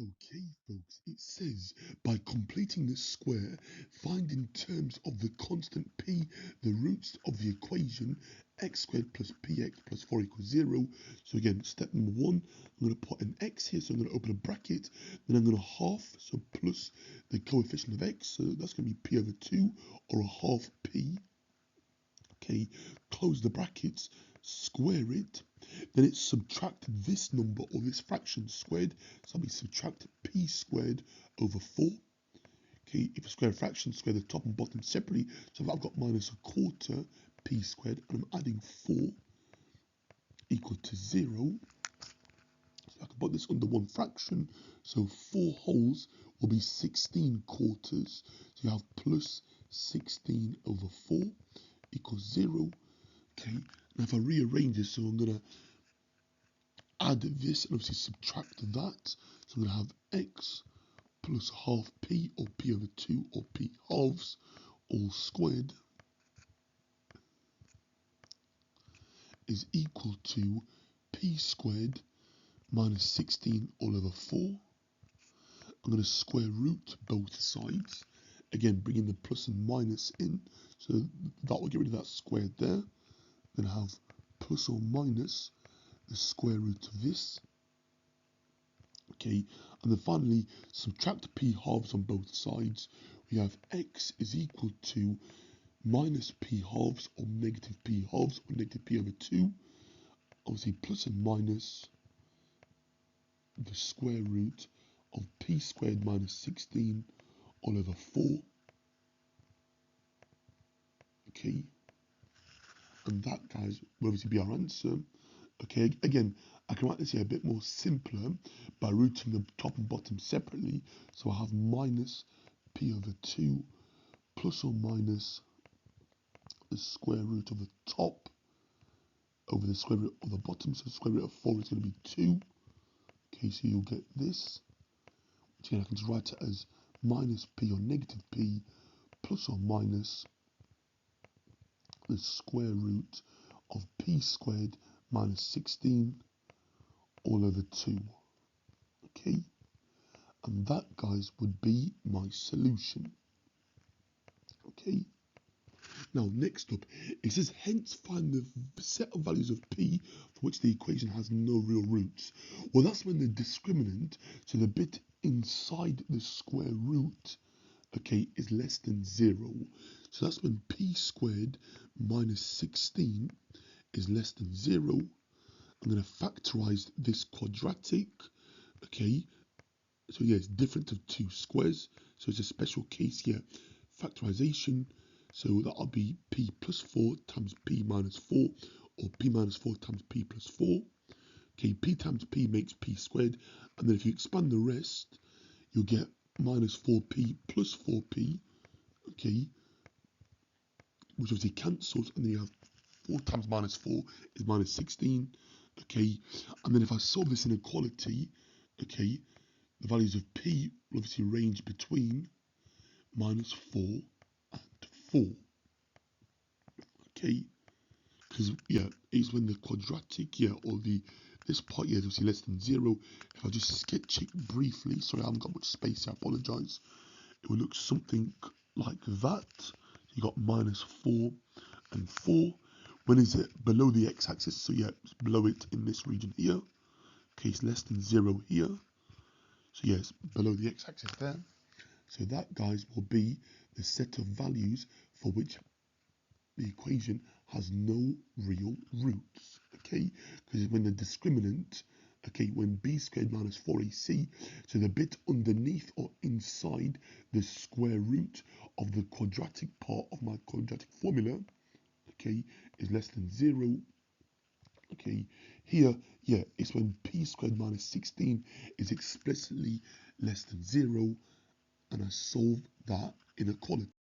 Okay, folks, it says, by completing this square, find in terms of the constant p the roots of the equation x squared plus px plus 4 equals 0. So again, step number 1, I'm going to put an x here, so I'm going to open a bracket, then I'm going to half, so plus the coefficient of x, so that's going to be p over 2, or a half p. Okay, close the brackets, square it, then it's subtract this number or this fraction squared, so I'll be subtract p squared over 4. Okay, if you square a fraction, square the top and bottom separately, so if I've got minus a quarter p squared and I'm adding 4 equal to 0, so I can put this under one fraction, so 4 wholes will be 16 quarters, so you have plus 16 over 4 equals 0. Okay, now if I rearrange this, so I'm going to add this and obviously subtract that, so I'm going to have x plus half p, or p over 2, or p halves, all squared, is equal to p squared minus 16 all over 4. I'm going to square root both sides, again bringing the plus and minus in, so that will get rid of that squared there. I'm going to have plus or minus the square root of this. Okay, and then finally subtract p halves on both sides. We have x is equal to minus p halves, or negative p halves, or negative p over 2. Obviously plus and minus the square root of p squared minus 16 all over 4. Okay, and that, guys, will obviously be our answer. Okay, again, I can write this here a bit more simpler by rooting the top and bottom separately. So I have minus p over 2 plus or minus the square root of the top over the square root of the bottom. So the square root of 4 is going to be 2. Okay, so you'll get this. Which again, I can just write it as minus p, or negative p, plus or minus the square root of p squared minus 16 all over 2. Okay, and that, guys, would be my solution. Okay, now next up, it says hence find the set of values of p for which the equation has no real roots. Well, that's when the discriminant, so the bit inside the square root, okay, is less than 0. So that's when p squared minus 16 is less than 0. I'm going to factorize this quadratic. Okay, so yeah, it's different of 2 squares, so it's a special case here. Factorization, so that'll be p plus 4 times p minus 4, or p minus 4 times p plus 4. Okay, p times p makes p squared, and then if you expand the rest, you'll get minus 4p plus 4p, okay, which obviously cancels, and then you have 4 times minus 4 is minus 16, okay, and then if I solve this inequality, okay, the values of p will obviously range between minus 4 and 4, okay, because, yeah, it's when the quadratic, yeah, or this part here is obviously less than 0. If I just sketch it briefly, sorry, I haven't got much space, I apologize, it will look something like that. You got minus 4 and 4. When is it below the x-axis? So yeah, it's below it in this region here. Okay, it's less than 0 here. So yes, below the x-axis there. So that, guys, will be the set of values for which the equation has no real roots. Okay, because when the discriminant, okay, when b squared minus 4ac, so the bit underneath or inside the square root of the quadratic part of my quadratic formula, okay, is less than 0. Okay, here, yeah, it's when p squared minus 16 is explicitly less than 0, and I solve that inequality.